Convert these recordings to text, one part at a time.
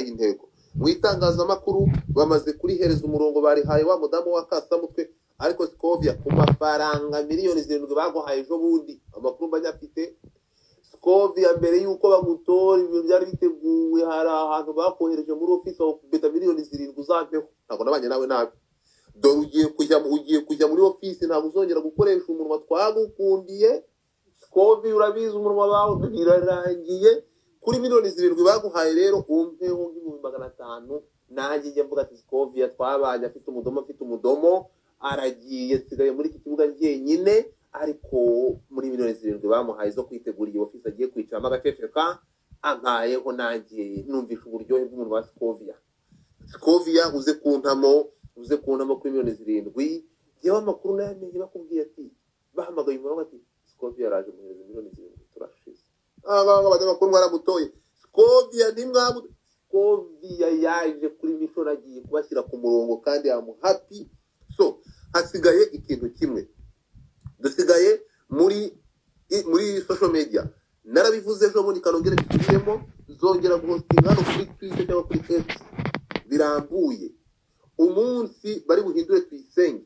kwihaye intego mu itangazamakuru bamaze kurihereza umurongo barihaye wa mudamu wa Kasamutwe ariko Scovia ku mafaranga miliyoni 7 baguhaye ejo bundi amakuru mbanyafite Scovia mbere yuko bamutora ibintu byari biteguwe hari ahantu bakohereje muri office aho kubeta miliyoni 7 uzampeho ntabwo nabanye nawe nabi dore ugiye kujya muri office ntabwo uzongera gukoresha umunwa twagukundiye Scovia urabizi umunwa bawe birarangiye kuri miliyoni 7 baguhaye rero umpeho nk'ibihumbi 500 nanjye njye mvuga ati Scovia twabanye afite umudomo aragiye sigaye muri iki kibuga njyenyine ariko muri miliyoni 7 bamuhaye zo kwitegura iyo office agiye kwicamo agaceceka ankayeho nanjye numvisha uburyohe bw'umuntu wa Scovia uze kuntamo kuri miliyoni 7 yewe amakuru namenye bakubwiye ati bahamagaye umuntu ati Scovia araje muhereza miliyoni 7 turashize abanyamakuru mwaramutoye Scovia nimwabu Scovia yaje kuri mission agiye kubashyira ku murongo kandi happy so hasigaye ikintu kimwe dusigaye muri social media narabivuze ejo muri kanongere bisubiremo zongera guhostinga no kuri Twitter cyangwa kuri X birambuye umunsi bari buhindure Tuyisenge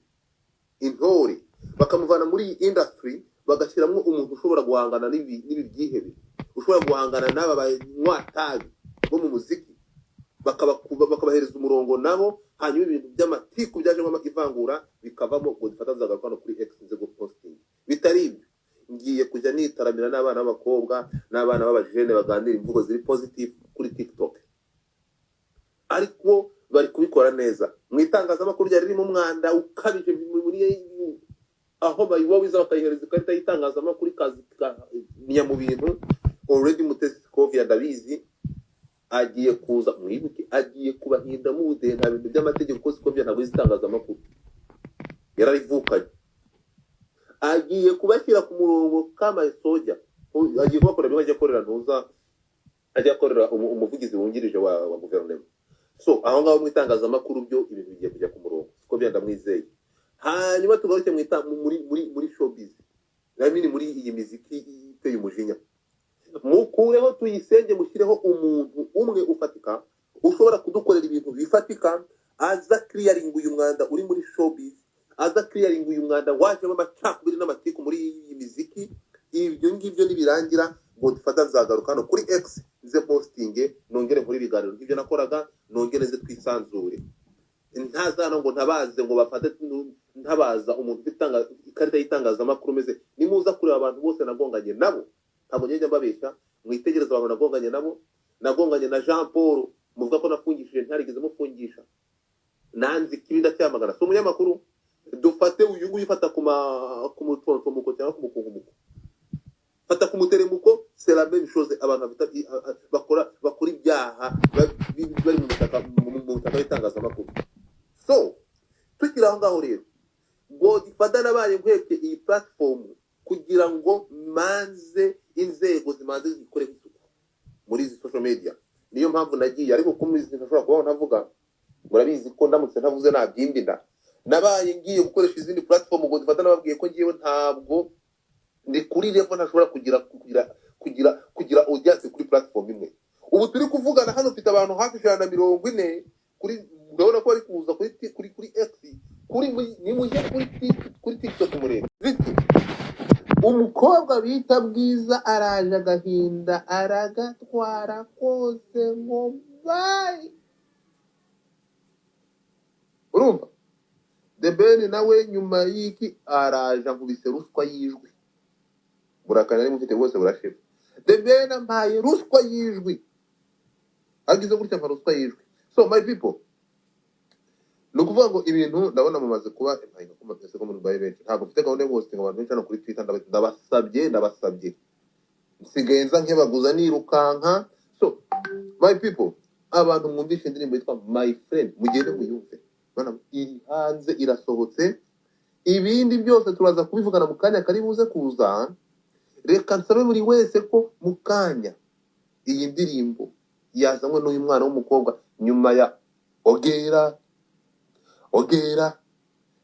intore bakamuvana muri iyi industry bagashyiramo umuntu ushobora guhangana n'ibi byihebe ushobora guhangana n'aba banywatabi bo mu muziki bakabahereza umurongo nabo hanyuma ibintu by'amatiku byajemo amakivangura bikavamo ngo difatazaga kwano kuri X nze go posting bitari ibyo ngiye kujya nitaramira n'abana b'abakobwa n'abana b'abajene baganira imvugo ziri positive kuri TikTok ariko bari kubikora neza mu itangazamakuru ryari ririmo umwanda ukabije muri aho bayiwawiza bakayihereza ikarita y'itangazamakuru kazi niya mu bintu already Mutesi Scovia ndabizi agiye kuza mwibuke agiye kubahinda mu budehe nta bintu by'amategeko Scovia ntabwo izitangazamakuru yararivukanye agiye kubashyira ku murongo kama soja agiye kubakora bimwe ajya korera ntuza ajya korera umuvugizi wungirije wa guverinoma so aho ngaho mu itangazamakuru byo ibintu bigiye kujya ku murongo Scovia ndamwizeye hanyuma tugaruke muri showbiz namini muri iyi muziki iteye umujinya mukureho Tuyisenge mushyireho umuntu umwe ufatika ushobora kudukorera ibintu bifatika aza clearing uyu mwanda uri muri showbiz aza clearing uyu mwanda wajemo amacakubiri n'amatiku muri iyi muziki ibyo ngibyo nibirangira ngo dufata zagaruka no kuri X ze posting nongere muri biganiro nk'ibyo nakoraga nongere ze twisanzure ntazana ngo ntabaze ngo bafate ntabaza umuntu ufite ikarita y'itangazamakuru meze nimuza kureba abantu bose nagonganye nabo ntabwo njye mbabeshya mwitegereza abantu nagonganye nabo nagonganye na Jean Paul muvuga ko nafungishije ntarigeze mufungisha nanzi kibinda cyamagana so umunyamakuru dufate uyu nguyu ufata ku mutontomuko cyangwa ku mukungumuko fata ku muteremuko c'est la même chose abantu bakora ibyaha bari mu butaka w'itangazamakuru so tukira aho ngaho rero ngo ifata nabaye nkweke iyi platform kugira ngo manze inzego zimanze zikore isuku muri izi social media niyo mpamvu nagiye ariko kumuzi ntashobora kubaho ntavuga murabizi ko ndamutse ntavuze nabyindinda nabaye ngiye gukoresha izindi platform ngo difata nababwiye ko ngiyewe ntabwo ndi kuri level ntashobora kugira audience kuri platform imwe ubu turi kuvugana hano mfite abantu hafi 140 kuri ndabona ko ari kuza kuri X ni muje kuri TikTok murebe umukobwa bita Bwiza araje agahinda aragatwara kose ngo bye urumva The Ben nawe nyuma y'iki araje nkubise ruswa yijwi burakana ari mufite bose burashira The Ben ambaye ruswa yijwi agize gutya mpa ruswa yijwi so my people nukuvuga ngo ibintu ndabona mumaze kuba impayino kuma twese ko muri baye benshi ntabwo mfite gahunda yo hosting abantu benshi hano kuri Twitter ndabasabye nsigenza nkebaguza nirukanka so my people abantu mwumvishe indirimbo yitwa My Friend mugende muyumve bana iri hanze irasohotse ibindi byose turaza kubivugana mu kanya kari buze kuza reka nsabe buri wese ko mu kanya iyi ndirimbo yazanywe n'uyu mwana w'umukobwa nyuma ya Ogera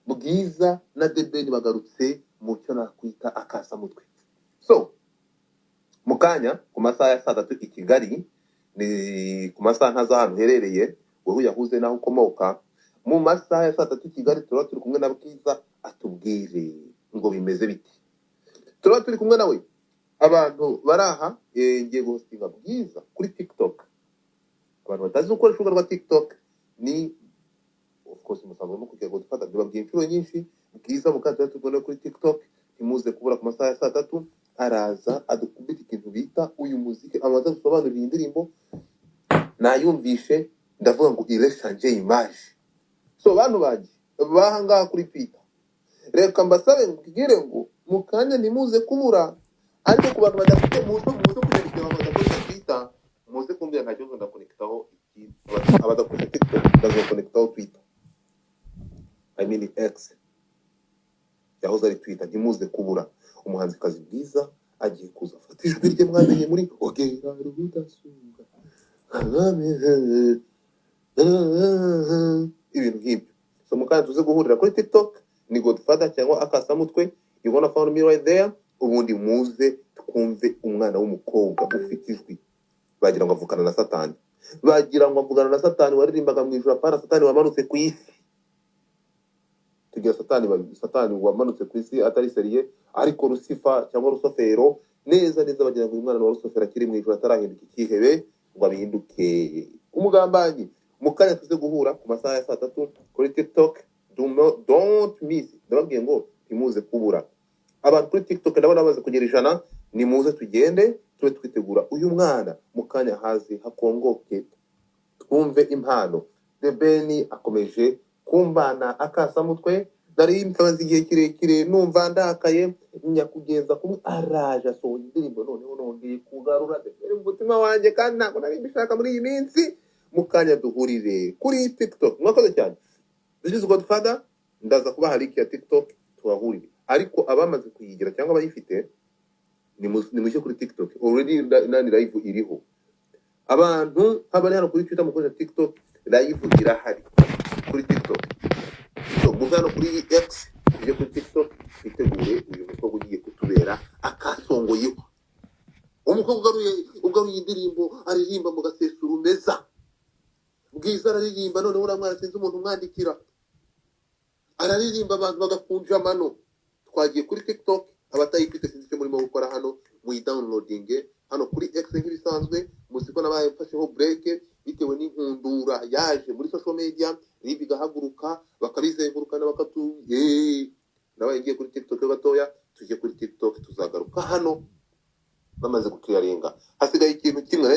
Bwiza na The Ben bagarutse mu cyo nakwita akasamutwe so mukanya ku masaha ya 3 i Kigali ni ku masaha ntaza ahantu uherereye wowe yahuze naho ukomoka mu masaha ya saa tatu Kigali turaba turi kumwe na Bwiza atubwire ngo bimeze biti. Turaba turi kumwe nawe abantu baraha ngiye guhostinga Bwiza kuri TikTok. Abantu batazi gukoresha urubuga rwa TikTok ni of course musanzwe kugira ngo dufata ndababwiye inshuro nyinshi Bwiza mukanda tubone kuri TikTok ntimuze kubura ku masaha ya saa tatu araza adukubita ikintu bita uyu muziki amaze gusobanurira indirimbo nayumvishe ndavuga ngo ireshanje image. So bantu baje bahanga kuri Twitter reka mbasabe ngire ngo mukanya ntimuze kubura ariko ku bantu badafite muzo kugerageza badakoresha Twitter muze kumbira nta kibazo ndakonektaho abadakoresha TikTok ndazokonektaho Twitter I mean X yahoze ari Twitter ntimuze kubura umuhanzi kazi Bwiza agiye kuza afata ijwi rye mwamenye muri ogera rudasuga ibintu nk'ibyo. So mukanya tuze guhurira kuri TikTok ni Godfather cyangwa Akasamutwe, you gonna find me right there. Ubundi muze twumve umwana w'umukobwa ufite ijwi bagira ngo avukana na Satani, bagira ngo avugana na Satani waririmbaga mu ijuru apana Satani wamanutse ku isi. Tugira Satani wamanutse ku isi atari seriye ariko Lucifer cyangwa Rusofero neza bagira ngo umwana wa Rusofero akiri mu ijuru atarahinduka ikihebe ngo abihinduke umugambanyi. Mukanya tuze guhura ku masaha ya saa tatu kuri TikTok. Don't miss. Ndababwiye ngo ntimuze kubura. Abantu kuri TikTok ndabona baze kugera 100 nimuze tugende tube twitegura uyu mwana mukanya hazi hakongoke twumve impano. The Beni akomeje kumbana Akasamutwe nari imfazi igihe kirekire numva ndakaye nyakugeza kumwe araje asohoye indirimbo noneho nongeye kugarura umutima wanjye kandi ntabwo nari mbishaka muri iyi minsi. Mukanya duhurire kuri TikTok. Mwakoze cyane. This is Godfather ndaza kubaha link ya TikTok tuhahurire ariko abamaze kuyigira cyangwa bayifite ni mushe kuri TikTok already nani live iriho. Abantu abari hano kuri Twitter mukoresha TikTok live irahari kuri TikTok. So muzano kuri X ije kuri TikTok itegure uyu mukobwa ugiye kutubera akasongoyeho. Umukobwa ugaruye indirimbo aririmba mu gasesuru meza. Bwiza aririmba none uramwara sinzi umuntu umwandikira araririmba abantu bagakunja amano. Twagiye kuri TikTok abatayifite sinzi cyo murimo gukora hano mu downloading hano kuri X nk'ibisanzwe muziko nabaye mfasheho break bitewe n'inkundura yaje muri social media bigahaguruka bakabizengurukana bakatu nabaye ngiye kuri TikTok gatoya tujye kuri TikTok tuzagaruka hano bamaze gukirarenga hasigaye ikintu kimwe